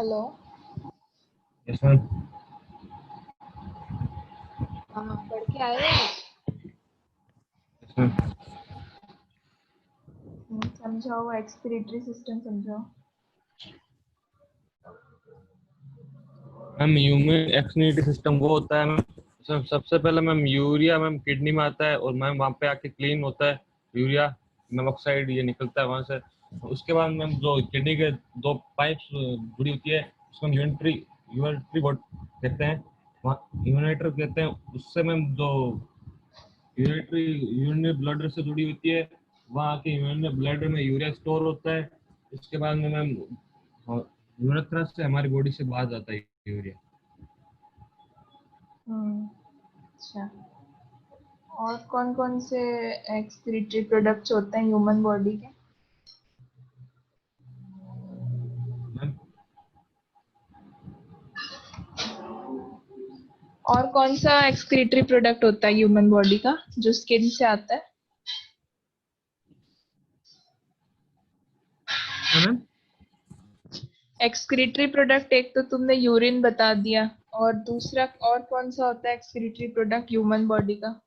Hello. Yes ma'am. हाँ, पढ़ के आए हो? Yes ma'am. समझाओ, एक्सक्रीटरी सिस्टम समझाओ। मैम ह्यूमन एक्सक्रीटरी सिस्टम वो होता है मैम, सबसे पहले मैम यूरिया मैम किडनी में आता है और मैम वहाँ पे आके क्लीन होता है यूरिया, मैम ऑक्साइड ये निकलता है वहाँ से। उसके बाद मैम जो किडनी के दो पाइप्स जुड़ी होती है उसको हम यूनिटरी यूनिटरी बोर्ड कहते हैं, वहाँ यूनिटर कहते हैं। उससे मैम जो यूनिटरी यूरिनरी ब्लडर से जुड़ी होती है, वहाँ के यूरिनरी ब्लडर में यूरिया स्टोर होता है। उसके बाद में मैम यूरेथ्रा से हमारी बॉडी से बाहर जाता है यूरिया। अच्छा। और कौन कौन से एक्सक्रीटरी प्रोडक्ट्स होते हैं ह्यूमन बॉडी के? मैम और कौन सा एक्सक्रीटरी प्रोडक्ट होता है ह्यूमन बॉडी का जो स्किन से आता है? क्या मैम? एक्सक्रीटरी प्रोडक्ट एक तो तुमने यूरिन बता दिया, और दूसरा और कौन सा होता है एक्सक्रीटरी प्रोडक्ट ह्यूमन बॉडी का?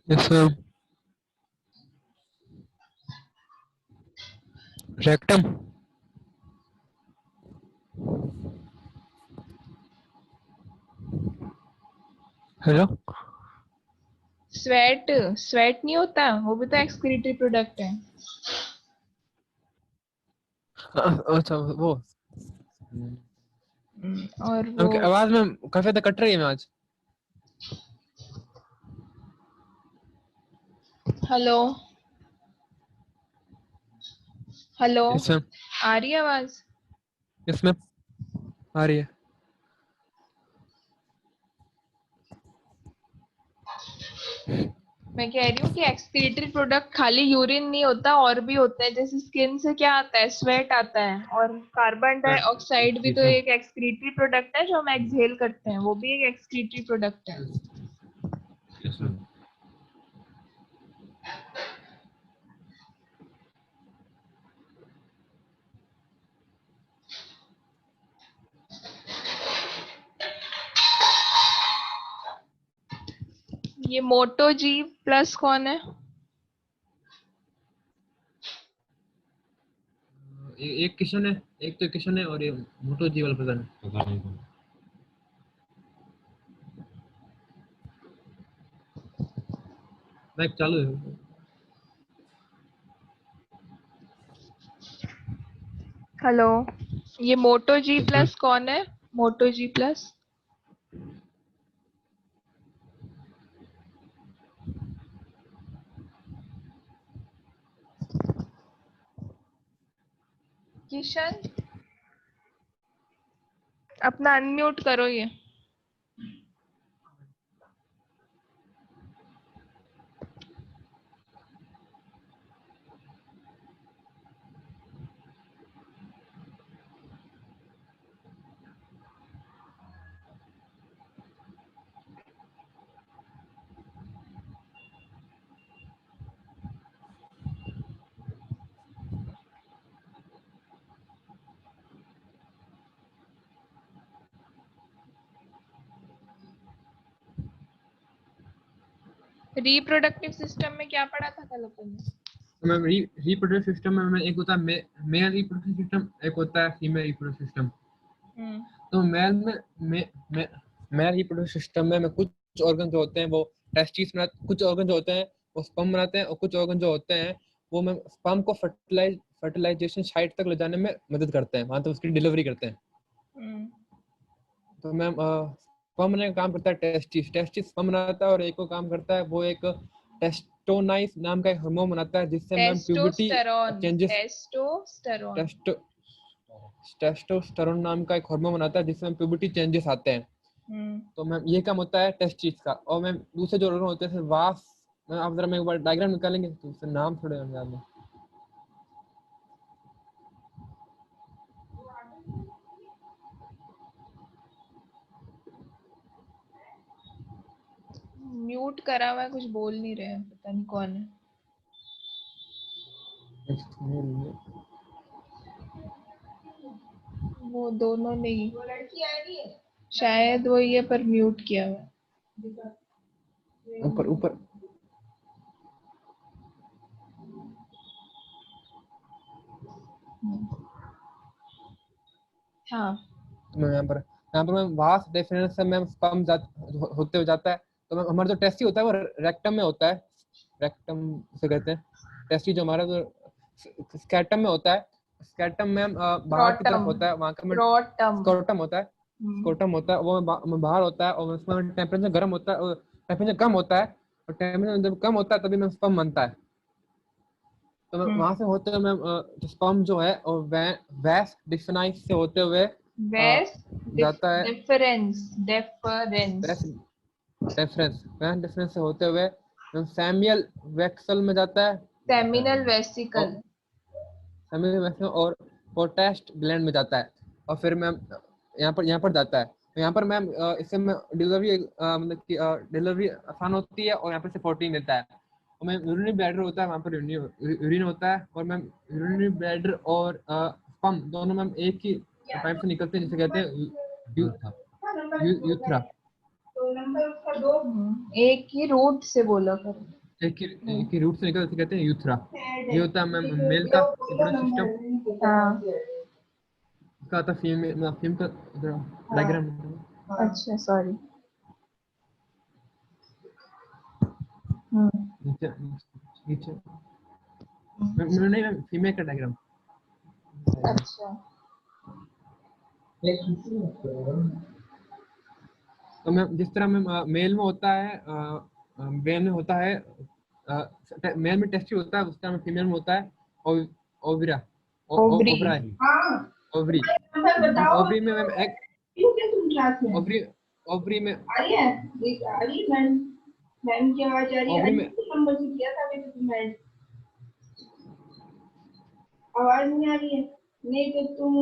Yes ma'am, rectum. Hello. Sweat sweat नहीं होता, वो भी तो एक्सक्रीटरी प्रोडक्ट है। अच्छा वो और वो आपकी आवाज में काफी ज्यादा कट रही है मैं आज। Hello hello, yes ma'am. आ रही है आवाज? यस मैम, आ रही है। मैं कह रही हूँ कि एक्सक्रीटरी प्रोडक्ट खाली यूरिन नहीं होता, और भी होता है। जैसे स्किन से क्या आता है, स्वेट आता है, और कार्बन डाइऑक्साइड भी तो एक एक्सक्रीटरी प्रोडक्ट है जो हम एक्सहेल करते हैं, वो भी एक एक्सक्रीटरी प्रोडक्ट है। Yes ma'am. ये मोटो जी प्लस कौन है? एक किशन है, एक तो किशन है और ये मोटो जी वाला पता नहीं। पता नहीं कौन। माइक चालू है। हेलो, ये मोटो जी यस मैम। प्लस कौन है? मोटो जी प्लस किशन, अपना अनम्यूट करो ये। रिप्रोडक्टिव सिस्टम में क्या पढ़ा था कल अपन ने? तो मैम रिप्रोडक्टिव सिस्टम में एक होता है मेल रिप्रोडक्टिव सिस्टम, एक होता है फीमेल रिप्रोडक्टिव सिस्टम। तो मेल मेल रिप्रोडक्टिव सिस्टम में कुछ ऑर्गन जो होते हैं वो टेस्टिस बनाते, कुछ ऑर्गन जो होते हैं वो स्पर्म बनाते हैं, और कुछ ऑर्गन जो होते हैं वो मैम स्पर्म को फर्टिलाइजेशन साइट तक ले जाने में मदद करते हैं, वहां तक उसकी डिलीवरी करते हैं। तो मैम स्पर्म बनाने का काम करता है टेस्टिस, टेस्टिस स्पर्म बनाता है, और एक को काम करता है वो एक टेस्टोनाइस नाम का एक हार्मोन बनाता है जिससे ma'am puberty testosterone. Changes. Testosterone. Testosterone नाम का एक हार्मोन बनाता है जिससे प्यूबर्टी चेंजेस आते हैं। तो मैम ये काम होता है टेस्टिस का। और मैम दूसरे जो ऑर्गन होते हैं वास, मैम आप जरा मैं एक बार डायग्राम निकालेंगे तो उससे नाम थोड़े याद है। म्यूट करा हुआ है, कुछ बोल नहीं रहे हैं, पता नहीं कौन है। वो दोनों नहीं, वो लड़की आ रही है शायद वो ये पर म्यूट किया हुआ है। ऊपर ऊपर हाँ मैं यहाँ पर मैं वास्ट डिफरेंस से मैं स्पर्म होते हुए जाता है। तो हमारा जो टेस्टी होता है वो रेक्टम में होता है, रेक्टम से कहते हैं। टेस्टी जो हमारा जो स्कैटम में होता है, स्कैटम में बाहर की तरफ होता है, वहाँ का में स्कोटम होता है, स्कोटम होता है वो बाहर होता है और उसमें टेम्परेचर गर्म होता है और टेम्परेचर कम होता है, और टेम्परेचर जब कम होता है तभी मैं स्पर्म बनता है। तो मैं वहां से होते हुए मैं स्पर्म जो है और वैस डिफरेंस से होते हुए जाता है डिफरेंस से होते हुए सेमियल वेक्सल में जाता है, सेमिनल वेसिकल, सेमियल वेक्सल और पोटेस्ट ग्लैंड में जाता है, और फिर मैं यहाँ पर जाता है। तो यहाँ पर मैम इससे मैं डिलीवरी मतलब कि डिलीवरी आसान होती है और यहाँ पर से प्रोटीन मिलता है। और मैम यूरिनरी ब्लैडर होता है, वहाँ पर यूरिन होता है, और मैम यूरिनरी ब्लैडर और स्पर्म दोनों मैम एक ही पाइप से निकलते हैं, जिसे कहते हैं यूथ्रा। तो नंबर उसका 2 एक ही रूट से बोला करो, एक ही रूट से निकलते कहते हैं यूथ्रा। ये होता है मैम मेल का सिस्टम, हाँ का था फीमेल का डायग्राम। अच्छा सॉरी, नीचे नीचे नहीं फीमेल का डायग्राम। अच्छा तो मैम जिस तरह मैम मेल में होता है, मेल में होता है, मेल में टेस्टी होता है, उस तरह में फीमेल में होता है ओवरा ओवराई ओवरी। ओवरी में मैम एग, तुम क्लास में ओवरी में आ रही है मैम की आवाज आ रही है। ओवरी में नंबर से किया था मैंने तुम्हें, आवाज नहीं आ रही है। नहीं तो तुम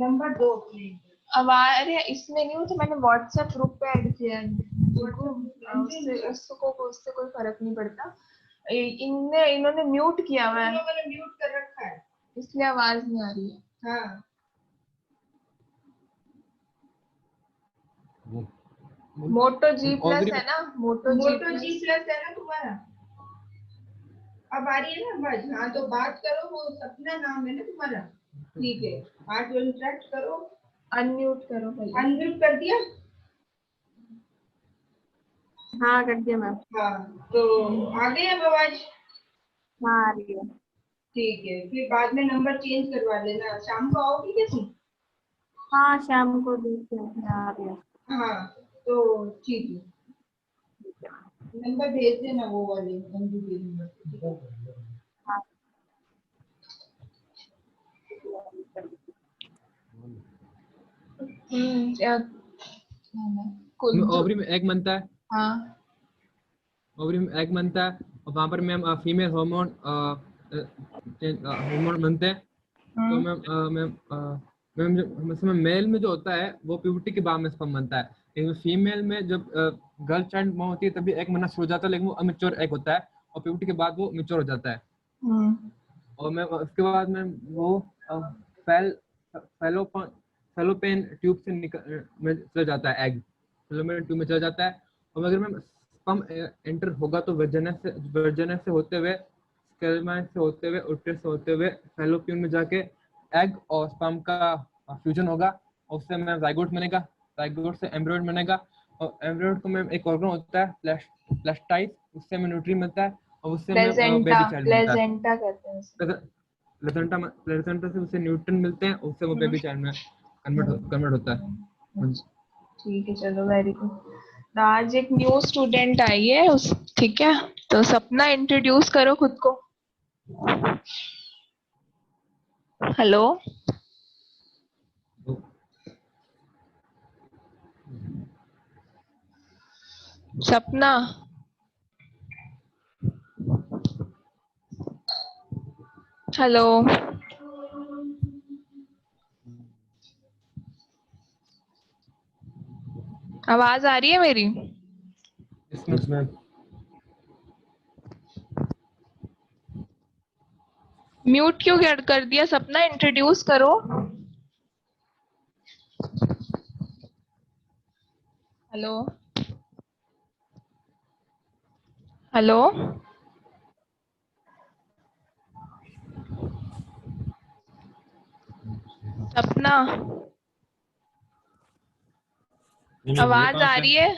नंबर 2 अपने आवाज, अरे इसमें नहीं हो तो मैंने व्हाट्सएप ग्रुप पे ऐड किया है, उससे कोई फर्क नहीं पड़ता। इन्होंने म्यूट किया हुआ है, मैंने म्यूट कर रखा है इसलिए आवाज नहीं आ रही है। हाँ मोटो जी प्लस है ना, मोटो जी प्लस है ना तुम्हारा। अब आ रही है ना आवाज? हाँ तो बात करो, वो सपना नाम है ना तुम्हारा, ठीक है। आज वो इंटरेक्ट करो, अनम्यूट करो पहले। अनम्यूट कर दिया? हाँ कर दिया मैम। हाँ तो आ गई अब आवाज? हाँ आ रही है। ठीक है, फिर बाद में नंबर चेंज करवा लेना। शाम को आओगी क्या तुम? हाँ शाम को देखते हैं आ रही है। हाँ तो ठीक है, नंबर भेज देना वो वाले अंजू के नंबर। हाँ ओवरी में एग बनता है। हाँ ओवरी में एग बनता है और वहाँ पर मैम फीमेल हार्मोन बनते हैं। तो मैम मेल में जो होता है वो प्यूबर्टी के बाद में स्पर्म बनता है, लेकिन फीमेल में जब गर्ल चाइल्ड में होती है तभी एग बनना शुरू हो जाता है, लेकिन वो अमेच्योर एग होता है और प्यूबर्टी के बाद वो मैच्योर हो जाता है। और मैम उसके बाद में वो फैलोपियन ट्यूब से में चला जाता है, एग फैलोपियन ट्यूब में चला जाता है। और अगर मैम स्पर्म एंटर होगा तो वर्जिना से होते हुए, स्पर्मा से होते हुए, उटेरस से होते हुए फैलोपियन में जाके एग और स्पर्म का फ्यूजन होगा और उससे मैम जाइगोट बनेगा, जाइगोट से एम्ब्रियो बनेगा और एम्ब्रियो को मैम एक ऑर्गन होता है प्लास्टाइड, उससे हमें न्यूट्रिएंट मिलता है और उससे मैम बेबी चाइल्ड मिलता है। प्लेजेंटा कहते हैं उसे। प्लेजेंटा से उसे न्यूट्रिएंट मिलते हैं, उससे वो बेबी चाइल्ड में कन्वर्ट होता है। ठीक है चलो वेरी गुड। आज एक न्यू स्टूडेंट आई है उस, ठीक है तो सपना इंट्रोड्यूस करो खुद को। हेलो सपना, हेलो आवाज आ रही है मेरी? Yes, ma'am. म्यूट क्यों कर दिया? सपना इंट्रोड्यूस करो। हेलो हेलो सपना, आवाज आ रही है?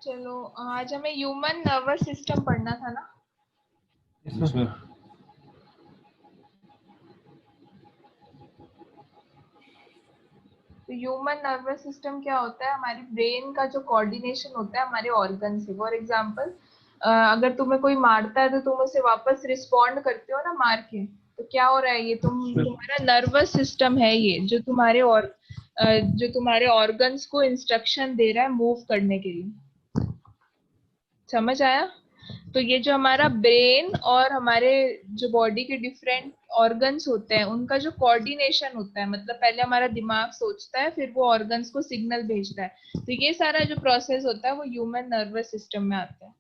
चलो, आज हमें ह्यूमन नर्वस सिस्टम पढ़ना था ना। तो ह्यूमन नर्वस सिस्टम क्या होता है? हमारी ब्रेन का जो कोऑर्डिनेशन होता है हमारे ऑर्गन से। फॉर एग्जांपल, अगर तुम्हें कोई मारता है तो तुम उसे वापस रिस्पॉन्ड करते हो ना मार के। तो क्या हो रहा है, ये तुम्हारा नर्वस सिस्टम है ये, जो तुम्हारे ऑर्गन्स को इंस्ट्रक्शन दे रहा है मूव करने के लिए। समझ आया? तो ये जो हमारा ब्रेन और हमारे जो बॉडी के डिफरेंट ऑर्गन्स होते हैं उनका जो कोऑर्डिनेशन होता है, मतलब पहले हमारा दिमाग सोचता है फिर वो ऑर्गन्स को सिग्नल भेजता है। तो ये सारा जो प्रोसेस होता है वो ह्यूमन नर्वस सिस्टम में आता है।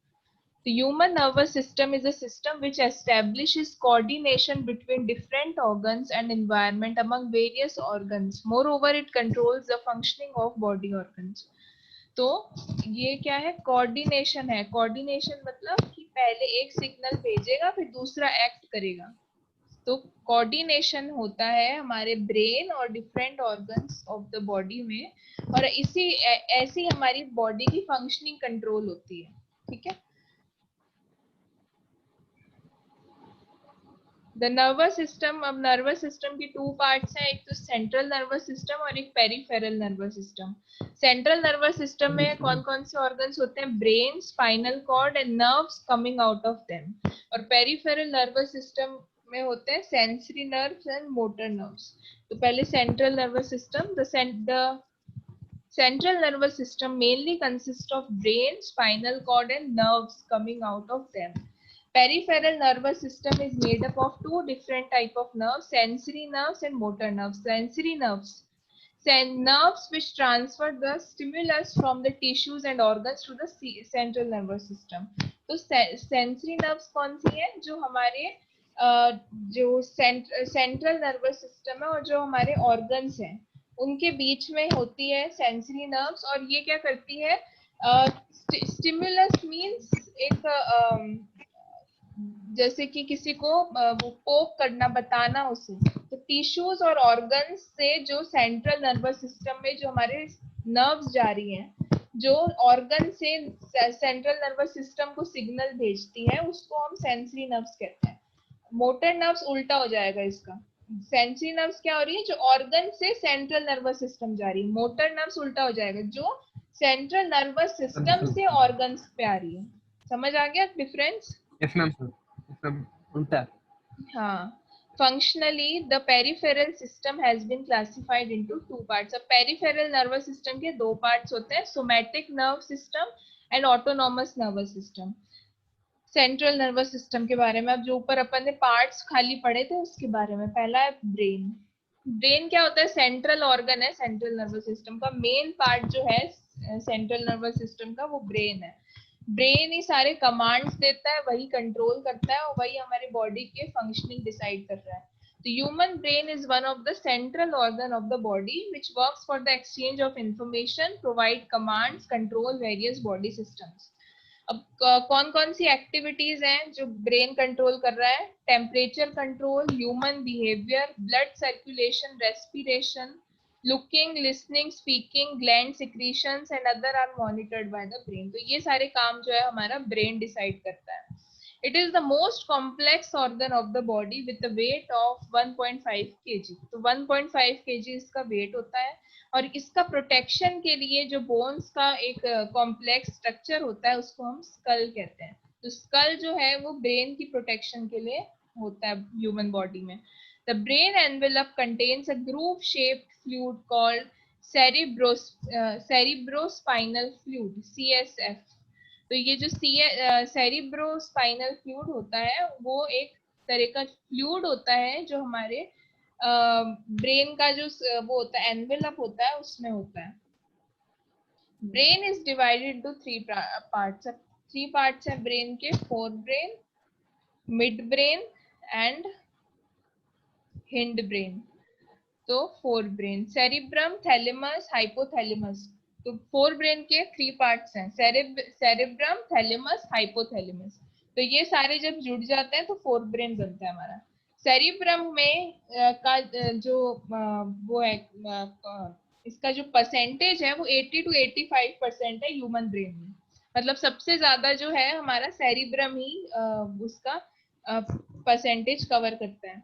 The human nervous system is a system which establishes coordination between different organs and environment among various organs. Moreover, it controls the functioning of body organs. तो ये क्या है? कोऑर्डिनेशन है। कोऑर्डिनेशन मतलब कि पहले एक सिग्नल भेजेगा फिर दूसरा एक्ट करेगा। तो कोऑर्डिनेशन होता है हमारे ब्रेन और different organs of the body में, और ऐसी हमारी बॉडी की फंक्शनिंग कंट्रोल होती है। ठीक है। द नर्वस सिस्टम, अब नर्वस सिस्टम की टू पार्ट्स हैं, एक तो सेंट्रल नर्वस सिस्टम और एक peripheral nervous system. Central nervous system में कौन कौन से ऑर्गन्स होते हैं? Brain, spinal cord and nerves coming out of them. और पेरिफेरल नर्वस सिस्टम में होते हैं sensory nerves and motor nerves. तो पहले central nervous system. The central nervous system mainly consists of brain, spinal cord and nerves coming out of them. Peripheral nervous system is made up of two different type of nerves, sensory nerves and motor nerves. Sensory nerves, nerves which transfer the stimulus from the tissues and organs to the central nervous system. तो sensory nerves कौन सी है? जो हमारे जो central nervous system है और जो हमारे ऑर्गन्स हैं उनके बीच में होती है सेंसरी नर्व्स। और ये क्या करती है? स्टिमुलस मींस एक जैसे कि किसी को वो पोक करना, बताना उसे। तो टिश्यूज और ऑर्गन्स से जो सेंट्रल नर्वस सिस्टम में जो हमारे नर्व्स जा रही हैं, जो ऑर्गन से सेंट्रल नर्वस सिस्टम को सिग्नल भेजती है, उसको हम सेंसरी नर्व्स कहते हैं। मोटर नर्व्स उल्टा हो जाएगा इसका। सेंसरी नर्व्स क्या हो रही है? जो ऑर्गन से सेंट्रल नर्वस सिस्टम जा रही है। मोटर नर्व्स उल्टा हो जाएगा, जो सेंट्रल नर्वस सिस्टम से ऑर्गन्स पे आ रही है। समझ आ गया डिफरेंस? यस मैम, उल्टा। हाँ। Functionally, the peripheral system has been classified into two parts. अब peripheral nervous system के दो parts होते हैं, somatic nerve system and autonomous nervous system. Central nervous system के बारे में, अब जो ऊपर अपन ने पार्ट्स खाली पढ़े थे उसके बारे में, पहला है ब्रेन। ब्रेन क्या होता है? सेंट्रल ऑर्गन है सेंट्रल नर्वस सिस्टम का। मेन पार्ट जो है सेंट्रल नर्वस सिस्टम का वो ब्रेन है। ब्रेन ही सारे कमांड्स देता है, वही कंट्रोल करता है और वही हमारी बॉडी के फंक्शनिंग डिसाइड कर रहा है। The human brain is one of the central organ of the body which works for the exchange of information, provide commands, control various body systems. अब कौन कौन सी एक्टिविटीज हैं जो ब्रेन कंट्रोल कर रहा है? Temperature control, human behaviour, blood circulation, respiration, looking, listening, speaking, gland secretions and other are monitored by the brain. तो ये सारे काम जो है हमारा ब्रेन डिसाइड करता है। It is the most complex organ of the body with a weight of 1.5 kg. तो 1.5 kg इसका वेट होता है। और इसका प्रोटेक्शन के लिए जो बोन्स का एक कॉम्प्लेक्स स्ट्रक्चर होता है उसको हम स्कल कहते हैं। तो स्कल जो है वो ब्रेन की प्रोटेक्शन के लिए होता है ह्यूमन बॉडी में। The brain envelope contains a groove-shaped fluid called cerebrospinal fluid (CSF). तो ये जो सेरिब्रोस्पाइनल फ्लूइड होता है वो एक तरह का फ्लूइड होता है जो हमारे ब्रेन का जो वो होता है एनवेलप होता है उसमें होता है। Brain is divided to 3 parts. 3 parts है ब्रेन के, forebrain, midbrain and hindbrain. तो forebrain, cerebrum, thalamus, hypothalamus. तो फोर ब्रेन के 3 पार्ट्स हैं, सेरिब्रम, थैलेमस, हाइपोथैलेमस। तो ये सारे जब जुड़ जाते हैं तो फोर ब्रेन बनता है हमारा। सेरिब्रम में का जो वो है इसका जो परसेंटेज है वो 80 to 85% है ह्यूमन ब्रेन में। मतलब सबसे ज्यादा जो है हमारा सेरिब्रम ही उसका परसेंटेज कवर करता है।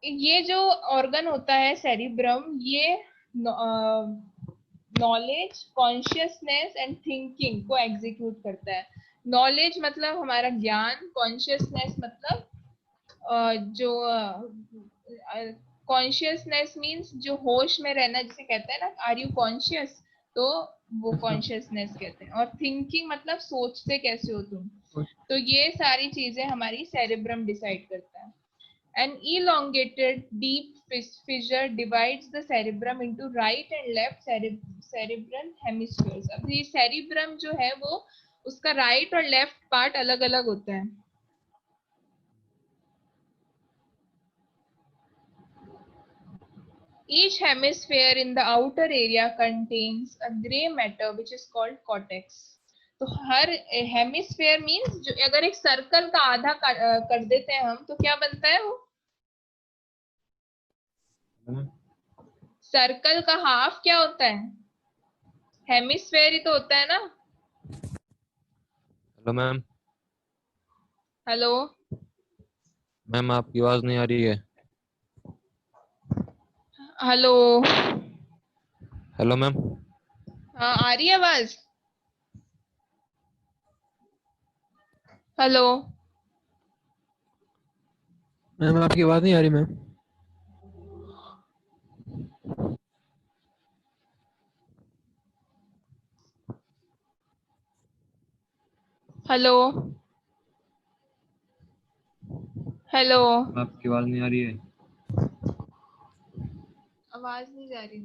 ये जो ऑर्गन होता है सेरिब्रम, ये नॉलेज, कॉन्शियसनेस एंड थिंकिंग को एग्जीक्यूट करता है। नॉलेज मतलब हमारा ज्ञान, कॉन्शियसनेस मतलब जो कॉन्शियसनेस मीन्स जो होश में रहना, जिसे कहते हैं ना आर यू कॉन्शियस, तो वो कॉन्शियसनेस कहते हैं। और थिंकिंग मतलब सोचते कैसे हो तुम। तो ये सारी चीजें हमारी सेरिब्रम डिसाइड करता है। An elongated deep fissure divides the cerebrum into right and left cerebral hemispheres। अब ये cerebrum जो है वो उसका राइट और लेफ्ट पार्ट अलग अलग होता है। Each hemisphere in the outer area contains a gray matter which is called cortex। तो हर हेमिस्फेयर मीन्स जो अगर एक सर्कल का आधा कर देते हैं हम तो क्या बनता है वो? सर्कल का हाफ क्या होता है? हेमिस्फेयर ही तो होता है ना। Hello ma'am. हेलो मैम आपकी आवाज नहीं आ रही है। Hello hello ma'am. हाँ आ रही है आवाज। हेलो मैम आपकी आवाज नहीं आ रही मैम। हेलो हेलो आपकी आवाज नहीं आ रही है। आवाज नहीं जा रही।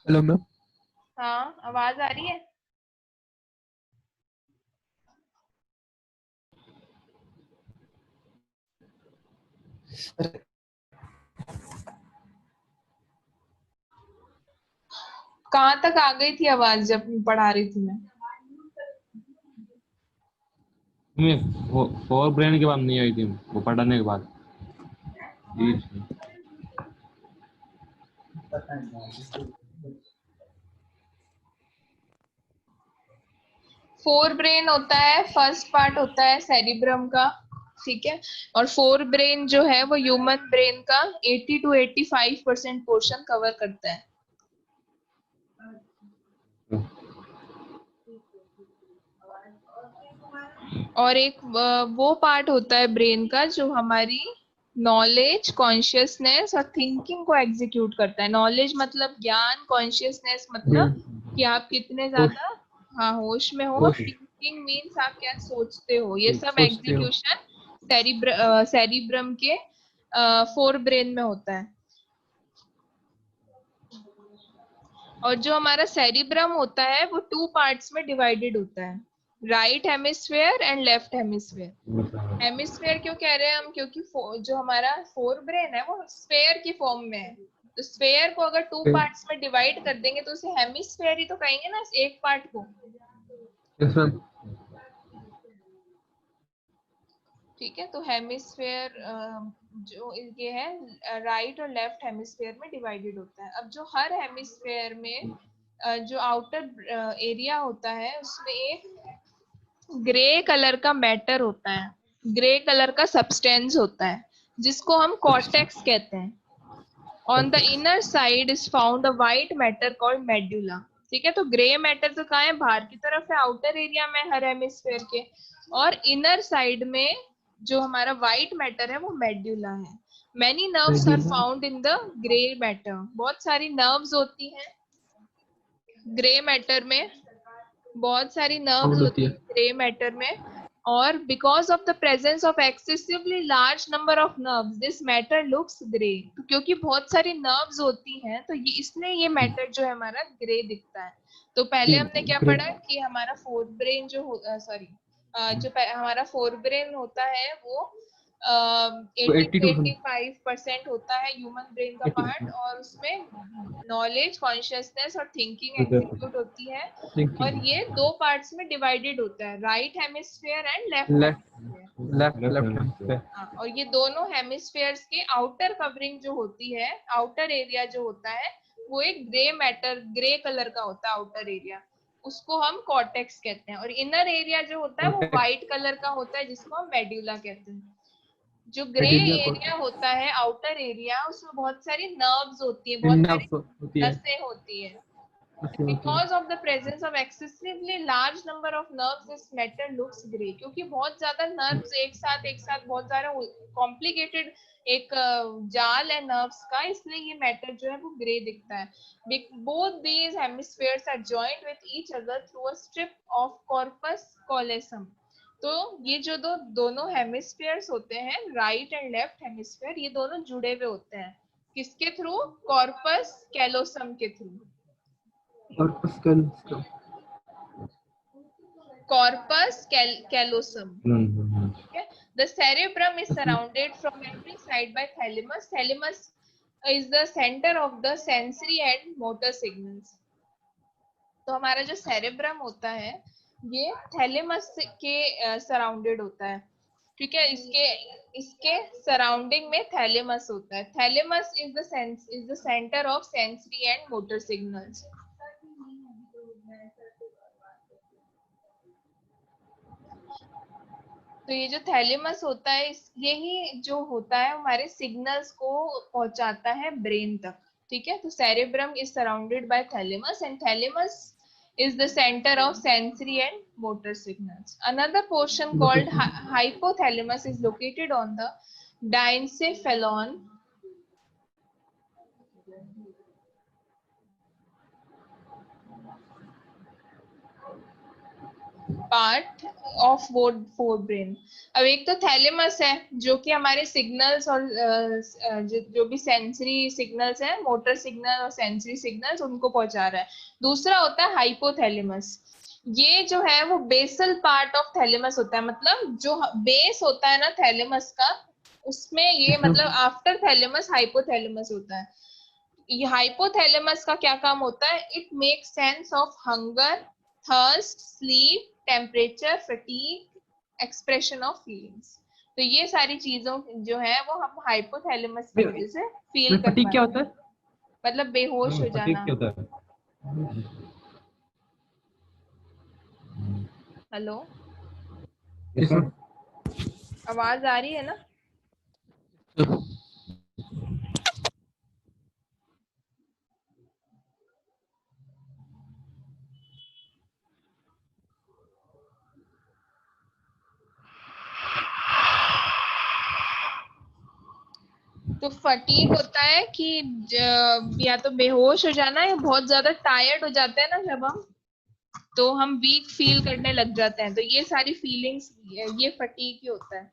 Hello ma'am. हाँ आवाज आ रही है। कहाँ तक आ गई थी आवाज जब पढ़ा रही थी मैं? फोर ब्रेन के बाद नहीं आई थी वो पढ़ने के बाद। फोर ब्रेन होता है, फर्स्ट पार्ट होता है सेरिब्रम का, ठीक है। और फोर ब्रेन जो है वो ह्यूमन ब्रेन का 80 to 85% पोर्शन कवर करता है। और एक वो पार्ट होता है ब्रेन का जो हमारी नॉलेज, कॉन्शियसनेस और थिंकिंग को एग्जीक्यूट करता है। नॉलेज मतलब ज्ञान, कॉन्शियसनेस मतलब कि आप कितने ज्यादा हाँ होश में हो। थिंकिंग मीन्स आप क्या सोचते हो। ये सब एग्जीक्यूशन सेरिब्रम के फोर ब्रेन में होता है। और जो हमारा सेरिब्रम होता है वो 2 पार्ट्स में डिवाइडेड होता है, right hemisphere and left hemisphere. Hemisphere क्यों कह रहे हैं हम? क्योंकि जो हमारा फोर ब्रेन है वो स्फेयर की फॉर्म में है। तो स्फेयर को अगर 2 पार्ट्स में डिवाइड कर देंगे तो उसे हेमिस्फेयर ही तो कहेंगे ना, एक पार्ट को। ठीक है, तो हेमिस्फेयर जो ये है राइट और लेफ्ट हेमिस्फेयर में डिवाइडेड होता है। अब जो हर हेमिस्फेयर में जो आउटर एरिया होता है उसमें एक ग्रे कलर का मैटर होता है, ग्रे कलर का सब्सटेंस होता है जिसको हम कॉर्टेक्स कहते हैं। On the inner side is found a white matter called medulla. ठीक है, तो ग्रे मैटर तो कहाँ है? बाहर की तरफ है, आउटर एरिया में हर हेमिस्फेयर के। और इनर साइड में जो हमारा व्हाइट मैटर है वो मेडुला है। Many nerves are found in the grey matter. बहुत सारी नर्व्स होती हैं ग्रे मैटर में। बहुत सारी नर्व्स होती है ग्रे मैटर में, और because of the presence of excessively large number of nerves this matter looks grey. तो क्योंकि बहुत सारी नर्व्स होती हैं तो ये इसलिए ये मैटर जो है हमारा ग्रे दिखता है। तो पहले हमने क्या पढ़ा कि हमारा फोर ब्रेन जो हमारा फोर ब्रेन होता है वो 80-85% होता है ह्यूमन ब्रेन का पार्ट, और उसमें नॉलेज, कॉन्शियसनेस और थिंकिंग एग्जीक्यूट होती है। और ये दो पार्ट्स में डिवाइडेड होता है, right hemisphere and left hemisphere. और ये दोनों हेमिस्फीयर्स के आउटर कवरिंग जो होती है, आउटर एरिया जो होता है वो एक ग्रे मैटर, ग्रे कलर का होता है आउटर एरिया, उसको हम कॉर्टेक्स कहते हैं। और इनर एरिया जो होता है वो व्हाइट कलर का होता है जिसको हम मेड्यूला कहते हैं। जो ग्रे एरिया होता है आउटर एरिया, उसमें बहुत सारी नर्व्स होती है, बहुत सारी नसें होती है। Because of the presence of excessively large number of nerves, this matter looks grey। क्योंकि बहुत ज्यादा नर्व्स एक साथ बहुत सारा कॉम्प्लिकेटेड एक जाल है नर्व्स का, इसलिए ये मैटर जो है वो ग्रे दिखता है। Both these hemispheres are joined with each other through a strip of corpus callosum। तो ये जो दोनों हेमिस्फीयर्स होते हैं, राइट एंड लेफ्ट हेमिस्फीयर, ये दोनों जुड़े हुए होते हैं किसके थ्रू? कॉर्पस कैलोसम के through. Corpus callosum। The cerebrum is surrounded from every side by thalamus। Thalamus is the center of the sensory and motor signals। तो हमारा जो cerebrum होता है ये थैलेमस के सराउंडेड होता है, ठीक है। इसके सराउंडिंग में थैलेमस होता है। Thalamus is the centre of sensory and motor signals. तो ये जो थैलेमस होता है यही जो होता है हमारे सिग्नल्स को पहुंचाता है ब्रेन तक, ठीक है। तो cerebrum is surrounded by thalamus and thalamus is the center of sensory and motor signals। Another portion called hypothalamus is located on the diencephalon part of forebrain. अब एक तो थैलेमस है जो कि हमारे सिग्नल्स और जो भी सेंसरी सिग्नल्स हैं, मोटर सिग्नल और सेंसरी सिग्नल्स, उनको पहुंचा रहा है। दूसरा होता है हाइपोथैलेमस। ये जो है वो बेसल पार्ट ऑफ थैलेमस होता है, मतलब जो बेस होता है ना थैलेमस का, उसमें ये मतलब आफ्टर थैलेमस हाइपोथैलेमस होता है। ये हाइपोथैलेमस का क्या काम होता है? It makes sense of hunger, thirst, sleep, temperature, fatigue, expression of feelings. तो ये सारी चीजों जो है वो हम हाइपोथैलेमस की वजह से फील कर पाते हैं। क्या होता है? मतलब बेहोश हो जाना। हेलो, आवाज आ रही है ना? तो फटीग होता है कि या तो बेहोश हो जाना या बहुत ज्यादा टायर्ड हो जाते हैं ना जब हम, तो हम वीक फील करने लग जाते हैं। तो ये सारी फीलिंग्स ये फटीग ही होता है।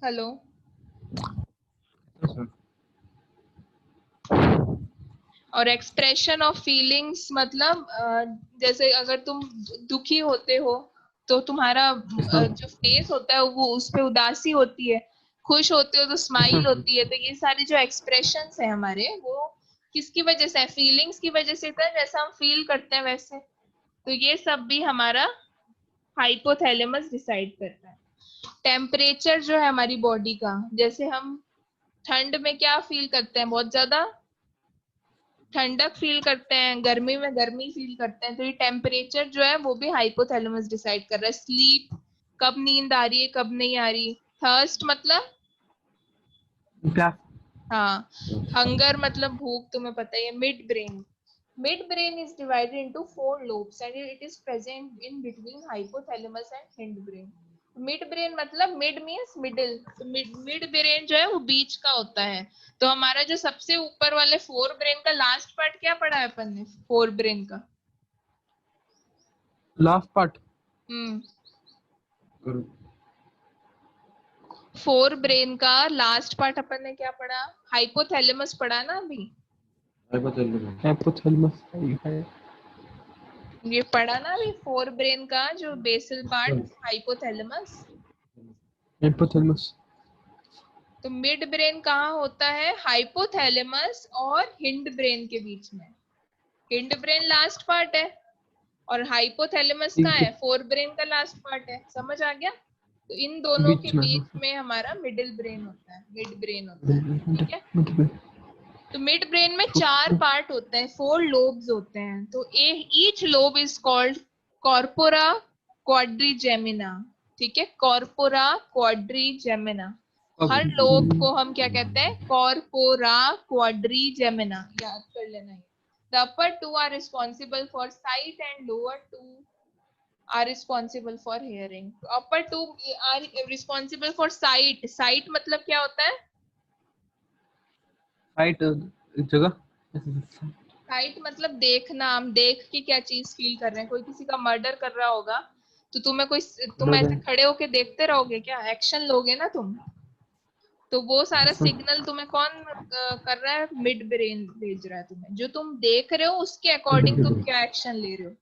हेलो, और एक्सप्रेशन ऑफ फीलिंग्स मतलब जैसे अगर तुम दुखी होते हो तो तुम्हारा जो फेस होता है वो उस पे उदासी होती है, खुश होते हो तो स्माइल होती है। तो ये सारे जो एक्सप्रेशंस है हमारे, वो किसकी वजह से है? फीलिंग्स की वजह से होता है, जैसा हम फील करते हैं वैसे। तो ये सब भी हमारा हाइपोथैलेमस डिसाइड करता है। टेम्परेचर जो है हमारी बॉडी का, जैसे हम ठंड में क्या फील करते हैं? बहुत ज्यादा ठंडक फील करते हैं, गर्मी में गर्मी फील करते हैं। तो ये टेम्परेचर जो है वो भी हाइपोथैलेमस डिसाइड कर रहा है। स्लीप, कब नींद आ रही है कब नहीं आ रही। थर्स्ट मतलब हाँ, हंगर मतलब भूख, तुम्हें पता ही है। Mid brain is divided into 4 lobes and it is present in between hypothalamus and hindbrain। Mid brain मतलब मिड मीन्स मिडिल, तो मिड ब्रेन जो है वो बीच का होता है। तो हमारा जो सबसे ऊपर वाले फोर ब्रेन का लास्ट पार्ट क्या पढ़ा है अपन ने, फोर ब्रेन का लास्ट पार्ट? फोर ब्रेन का लास्ट पार्ट अपन ने क्या पढ़ा, हाइपोथैलेमस पढ़ा ना अभी, हाइपोथैलेमस है ये पढ़ा ना अभी, फोर ब्रेन का जो बेसल पार्ट हाइपोथैलेमस। हाइपोथैलेमस। तो मिड ब्रेन कहाँ होता है, हाइपोथैलेमस और हिंड ब्रेन के बीच में। हिंड ब्रेन लास्ट पार्ट है और हाइपोथैलेमस कहाँ है, फोर ब्रेन का लास्ट पार्ट है। समझ आ गया? तो इन दोनों के बीच में हमारा मिडिल ब्रेन होता है, मिड ब्रेन होता है, ठीक है। तो मिड ब्रेन में चार पार्ट होते हैं, फोर लोब्स होते हैं। तो each lobe is called corpora quadrigemina, ठीक है, कॉर्पोरा क्वाड्रिजेमिना। हर लोब को हम क्या कहते हैं, कॉर्पोरा क्वाड्रिजेमिना, याद कर लेना है। The upper two are responsible for sight and lower two are responsible for hearing. Upper two are responsible for sight. Sight मतलब क्या होता है, साइट जगह, साइट मतलब देखना, हम देख के क्या चीज फील कर रहे हैं। कोई किसी का मर्डर कर रहा होगा तो तुम ऐसे खड़े होके देखते रहोगे क्या, एक्शन लोगे ना तुम। तो वो सारा सिग्नल तुम्हें कौन कर रहा है, मिड ब्रेन भेज रहा है तुम्हें। जो तुम देख रहे हो उसके अकॉर्डिंग तुम क्या एक्शन ले रहे हो,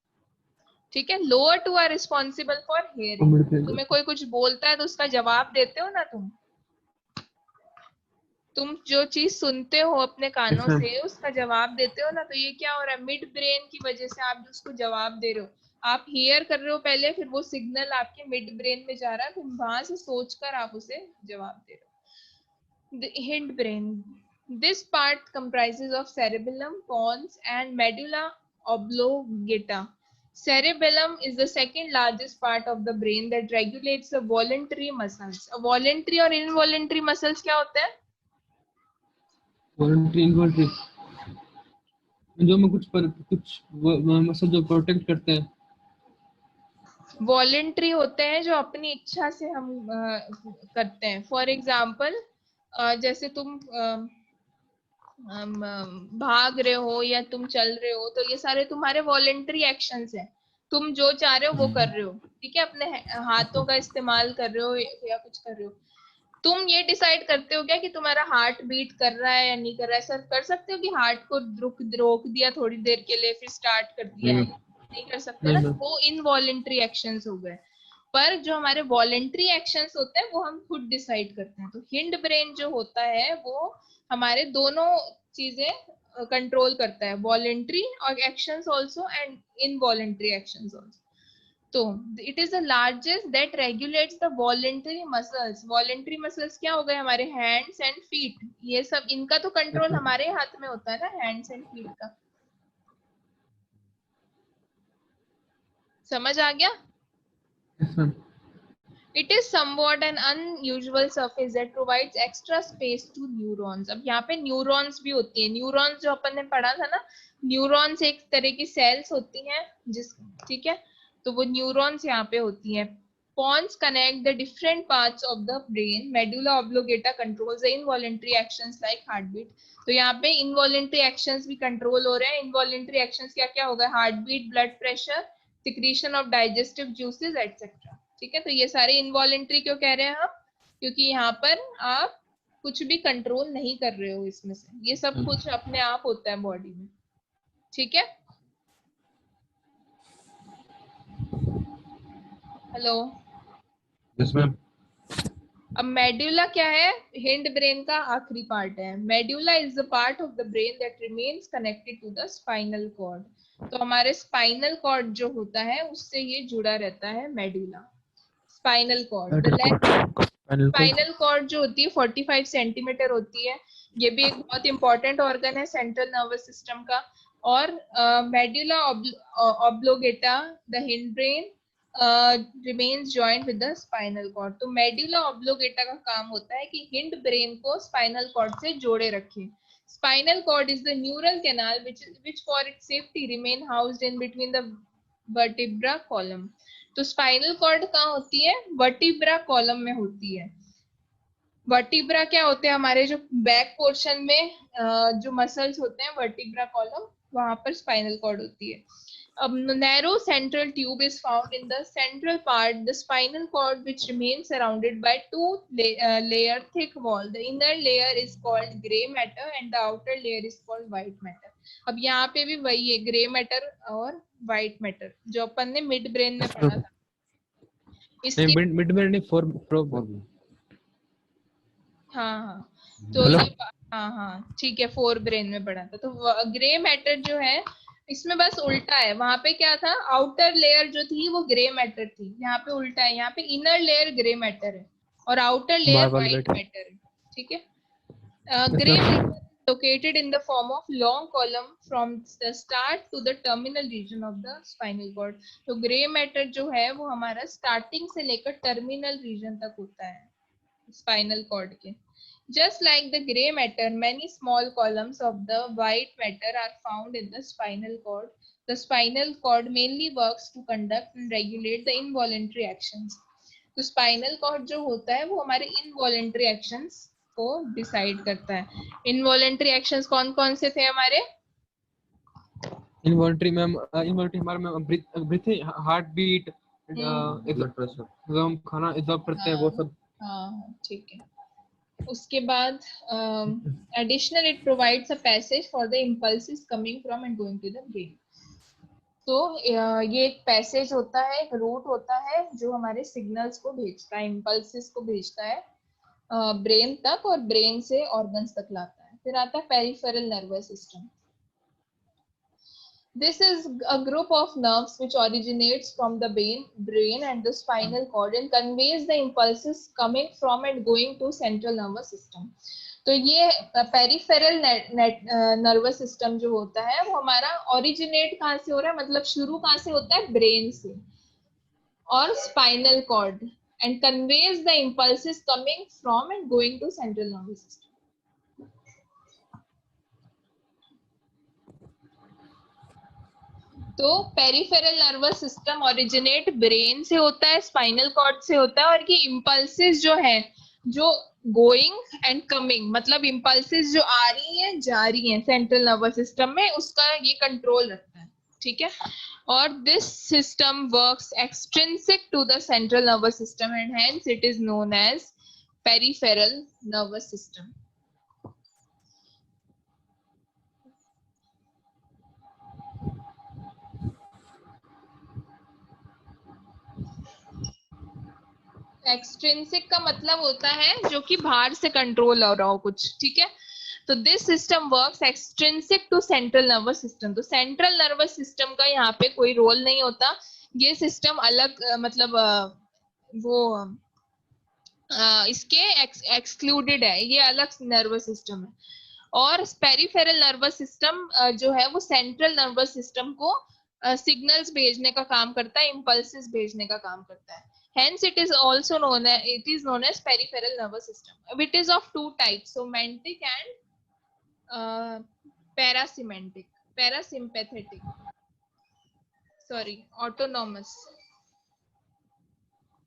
ठीक है। Lower two are responsible for hearing. तुम्हें कोई कुछ बोलता है तो उसका जवाब देते हो ना तुम जो चीज सुनते हो अपने कानों से उसका जवाब देते हो ना। तो ये क्या हो रहा है, मिड ब्रेन की वजह से आप उसको जवाब दे रहे हो। आप हियर कर रहे हो पहले, फिर वो सिग्नल आपके मिड ब्रेन में जा रहा है, फिर वहां से सोचकर आप उसे जवाब दे रहे हो। The hind brain, this part comprises of cerebellum, pons and medulla oblongata. Cerebellum is the second largest part of the brain that regulates the voluntary muscles. Voluntary और involuntary muscles क्या होते हैं, वॉलंटरी इनवॉलंटरी, जो में कुछ muscle जो protect करते हैं। वॉलेंट्री होते हैं जो अपनी इच्छा से हम करते हैं। फॉर एग्जाम्पल जैसे तुम भाग रहे हो या तुम चल रहे हो, तो ये सारे तुम्हारे वॉलेंट्री एक्शंस हैं। तुम जो चाह रहे हो वो कर रहे हो, ठीक है, अपने हाथों का इस्तेमाल कर रहे हो या कुछ कर रहे हो। तुम ये डिसाइड करते हो क्या कि तुम्हारा हार्ट बीट कर रहा है या नहीं कर रहा है। सर कर सकते हो कि हार्ट को रोक दिया थोड़ी देर के लिए फिर स्टार्ट कर दिया, नहीं कर सकते ना। वो इनवॉलेंट्री एक्शंस हो गए। पर जो हमारे वॉलेंट्री एक्शंस होते हैं वो हम खुद डिसाइड करते हैं। तो हिंड ब्रेन जो होता है वो हमारे दोनों चीजें कंट्रोल करता है, वॉलेंट्री और actions also and involuntary actions also. तो it is the largest that regulates the voluntary muscles. Voluntary muscles क्या हो गए, हमारे हैंड्स एंड फीट, ये सब इनका तो कंट्रोल हमारे हाथ में होता है ना, हैंड्स एंड फीट का। समझ आ गया? It is somewhat an unusual surface that provides extra space to neurons. अब यहाँ पे न्यूरॉन्स भी होती है। न्यूरॉन्स जो अपन ने पढ़ा था ना, न्यूरॉन्स एक तरह की सेल्स होती हैं ठीक है, तो वो न्यूरॉन्स यहाँ पे होती हैं। Pons connect the different parts of the brain. Medulla oblongata controls the involuntary actions like heartbeat. तो यहाँ पे involuntary actions भी कंट्रोल हो रहे हैं। involuntary actions क्या क्या होगा, heartbeat, blood pressure, secretion of digestive juices, etc. ठीक है। तो ये सारे इनवॉलेंट्री क्यों कह रहे हैं हम, क्योंकि यहाँ पर आप कुछ भी कंट्रोल नहीं कर रहे हो इसमें से, ये सब कुछ अपने आप होता है बॉडी में, ठीक है। Hello, yes ma'am. अब मेड्यूला क्या है, हिंड ब्रेन का आखिरी पार्ट है। Medulla is the part of the brain that remains connected to the spinal cord. तो हमारे स्पाइनल कॉर्ड जो होता है उससे ये जुड़ा रहता है medulla. Spinal cord, spinal cord जो होती है 45 सेंटीमीटर होती है। ये भी एक बहुत इंपॉर्टेंट ऑर्गन है सेंट्रल नर्वस सिस्टम का। और medulla oblongata, the hindbrain remains joined with the spinal cord. तो मेड्यूला ऑब्लोगेटा का काम होता है कि हिंड ब्रेन को स्पाइनल कॉर्ड से जोड़े रखे। Spinal cord is the neural canal which for its safety remain housed in between the vertebra column. तो स्पाइनल कॉर्ड कहाँ होती है? वर्टिब्रा कॉलम में होती है। वर्टिब्रा क्या होते हैं? हमारे जो बैक पोर्शन में जो मसल्स होते हैं, वर्टिब्रा कॉलम, वहां पर स्पाइनल कॉर्ड होती है। A narrow central tube is found in the central part, the spinal cord, which remains surrounded by two layer thick wall. The inner layer is called gray matter and the outer layer is called white matter. अब यहाँ पे भी वही है, grey matter और white matter, जो अपन ने mid brain में पढ़ा था। इसकी मिड ब्रेन नहीं, फोर हाँ, तो ये हाँ ठीक है, फोर ब्रेन में पढ़ा था। तो ग्रे मैटर जो है, इसमें बस उल्टा है। वहां पे क्या था? आउटर लेयर जो थी वो ग्रे मैटर थी, यहाँ पे उल्टा है। यहाँ पे इनर लेयर ग्रे मैटर है और आउटर लेयर व्हाइट मैटर है। ठीक है। Grey matter located in the form of long column from the start to the terminal region of the spinal cord. तो ग्रे मैटर जो है वो हमारा स्टार्टिंग से लेकर टर्मिनल रीजन तक होता है स्पाइनल कॉर्ड के। Just like the gray matter, many small columns of the white matter are found in the spinal cord. The spinal cord mainly works to conduct and regulate the involuntary actions. तो spinal cord जो होता है वो हमारे involuntary actions को decide करता है। Involuntary actions कौन कौन से थे हमारे? इनवॉलेंट्री हमारे breathing, heart beat, blood pressure, जो हम खाना एब्जॉर्ब करते हैं वो सब। हाँ ठीक है। उसके बाद additional it provides a passage for the impulses coming from and going to the brain. तो ये एक पैसेज होता है, एक रूट होता है जो हमारे सिग्नल्स को भेजता है, इम्पल्सेस को भेजता है ब्रेन तक और ब्रेन से ऑर्गन्स तक लाता है। फिर आता है peripheral nervous system. This is a group of nerves which originates from the brain and the spinal cord and conveys the impulses coming from and going to central nervous system. तो ये peripheral nervous system जो होता है वो हमारा originate कहाँ से हो रहा है, मतलब शुरू कहाँ से होता है? ब्रेन से और spinal cord, and conveys the impulses coming from and going to central nervous system. तो peripheral nervous system originate brain से होता है, स्पाइनल कॉर्ड से होता है, और ये इम्पल्सेस जो है, जो गोइंग एंड कमिंग, मतलब इम्पल्सेस जो आ रही हैं जा रही हैं सेंट्रल नर्वस सिस्टम में, उसका ये कंट्रोल रखता है। ठीक है। और this system works extrinsic to the central nervous system and hence it is known as peripheral nervous system. Extrinsic का मतलब होता है जो कि बाहर से कंट्रोल हो रहा हो कुछ। ठीक है। तो this system works extrinsic to central nervous system. तो सेंट्रल नर्वस सिस्टम का यहाँ पे कोई रोल नहीं होता, ये सिस्टम अलग, मतलब वो इसके एक्सक्लूडेड है, ये अलग नर्वस सिस्टम है। और पेरिफेरल नर्वस सिस्टम जो है वो सेंट्रल नर्वस सिस्टम को सिग्नल्स भेजने का काम करता है, इम्पल्सेस भेजने का काम करता है। Hence, it is also known as peripheral nervous system. It is of two types: somatic and parasympathetic. Autonomous.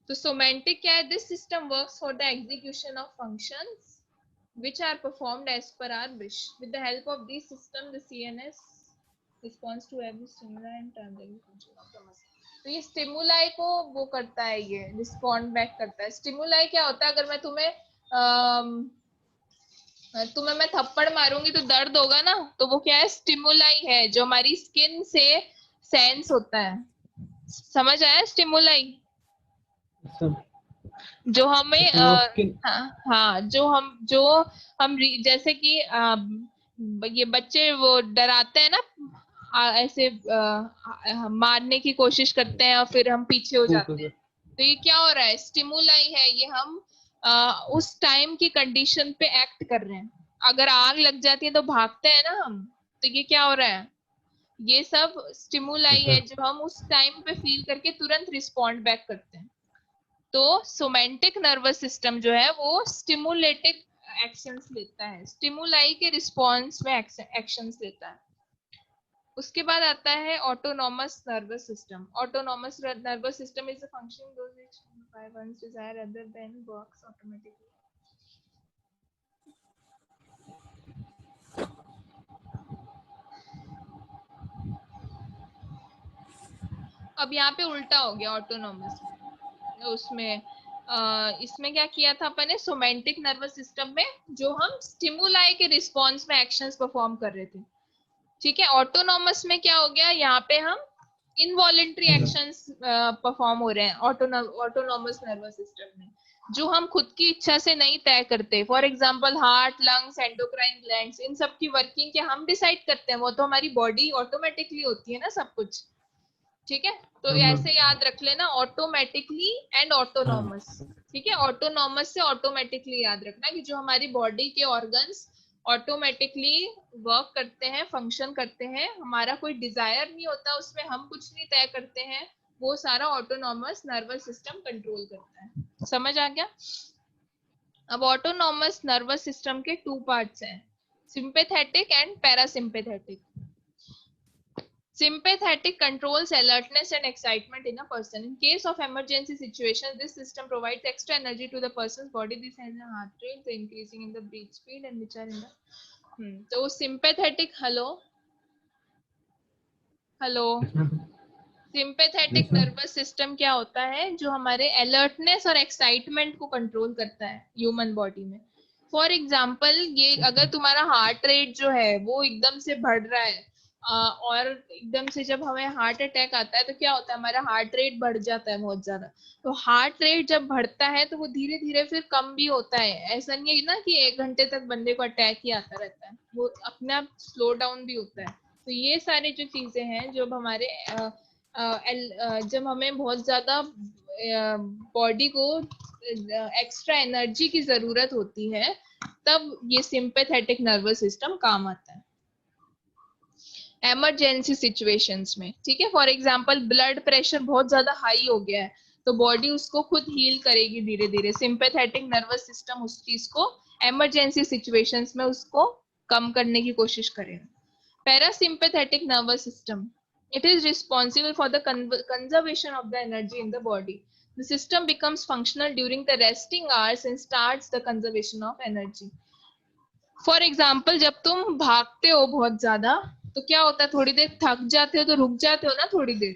So, somatic क्या है? This system works for the execution of functions which are performed as per our wish. With the help of this system, the CNS responds to every stimuli and transient function of the muscle. तो ये stimuli को वो करता है, ये respond back करता है। Stimuli क्या होता है? अगर मैं तुम्हें मैं थप्पड़ मारूंगी तो दर्द होगा ना, तो वो क्या है? स्टिमुलाई है जो हमारी स्किन से सेंस होता है। समझ आया? स्टिमुलाई जो हमें जो हम जैसे कि ये बच्चे वो डराते हैं ना, ऐसे मारने की कोशिश करते हैं और फिर हम पीछे हो जाते हैं। तो ये क्या हो रहा है? स्टिमुलाई है, ये हम उस टाइम की कंडीशन पे एक्ट कर रहे हैं। अगर आग लग जाती है तो भागते हैं ना हम, तो ये क्या हो रहा है? ये सब स्टिमुलाई है जो हम उस टाइम पे फील करके तुरंत रिस्पॉन्ड बैक करते हैं। तो सोमेंटिक नर्वस सिस्टम जो है वो स्टिमुलेटिक एक्शंस लेता है, स्टिमुलाई के रिस्पॉन्स में एक्शंस लेता है। उसके बाद आता है autonomous nervous system. Autonomous nervous system is a function those which by one's desire other than works automatically. अब यहाँ पे उल्टा हो गया ऑटोनॉमस में. उसमें इसमें क्या किया था अपन ने, सोमेंटिक नर्वस सिस्टम में जो हम स्टिमुलाई के रिस्पॉन्स में एक्शंस परफॉर्म कर रहे थे. ठीक है. ऑटोनॉमस में क्या हो गया, यहाँ पे हम इनवॉलेंट्री एक्शंस परफॉर्म हो रहे हैं ऑटोनॉमस नर्वस सिस्टम में, जो हम खुद की इच्छा से नहीं तय करते. For example heart, lungs, endocrine glands, इन सब की वर्किंग क्या हम डिसाइड करते हैं? वो तो हमारी बॉडी ऑटोमेटिकली होती है ना सब कुछ. ठीक है. तो ऐसे याद रख लेना, ऑटोमेटिकली एंड ऑटोनॉमस. ठीक है. ऑटोनॉमस से ऑटोमेटिकली याद रखना कि जो हमारी बॉडी के ऑर्गन्स ऑटोमेटिकली वर्क करते हैं, फंक्शन करते हैं, हमारा कोई डिजायर नहीं होता उसमें, हम कुछ नहीं तय करते हैं, वो सारा ऑटोनॉमस नर्वस सिस्टम कंट्रोल करता है. समझ आ गया? अब ऑटोनॉमस नर्वस सिस्टम के 2 पार्ट्स हैं, sympathetic and parasympathetic. Sympathetic controls alertness and excitement in a person. In case of emergency situations, this system provides extra energy to the person's body. This has a heart rate, the increasing in the breath speed, and which are in the. तो sympathetic, hello. Sympathetic nervous system क्या होता है? जो हमारे alertness और excitement को control करता है ह्यूमन बॉडी में. फॉर एग्जांपल, ये अगर तुम्हारा हार्ट रेट जो है वो एकदम से बढ़ रहा है, और एकदम से जब हमें हार्ट अटैक आता है तो क्या होता है, हमारा हार्ट रेट बढ़ जाता है बहुत ज्यादा. तो हार्ट रेट जब बढ़ता है तो वो धीरे धीरे फिर कम भी होता है. ऐसा नहीं है ना कि 1 घंटे तक बंदे को अटैक ही आता रहता है, वो अपने आप स्लो डाउन भी होता है. तो ये सारी जो चीजें हैं, जब हमारे जब हमें बहुत ज्यादा बॉडी को एक्स्ट्रा एनर्जी की जरूरत होती है, तब ये सिंपैथेटिक नर्वस सिस्टम काम आता है इमरजेंसी सिचुएशंस में. ठीक है. फॉर एग्जांपल, ब्लड प्रेशर बहुत ज्यादा हाई हो गया है तो बॉडी उसको खुद हील करेगी धीरे धीरे. सिंपैथेटिक नर्वस सिस्टम उस चीज को इमरजेंसी सिचुएशंस में उसको कम करने की कोशिश करेगा. Parasympathetic nervous system, it is responsible for the conservation of the energy in the body. The system becomes functional during the resting hours and starts the conservation of energy. For example, जब तुम भागते हो बहुत ज्यादा तो क्या होता है, थोड़ी देर थक जाते हो तो रुक जाते हो ना थोड़ी देर,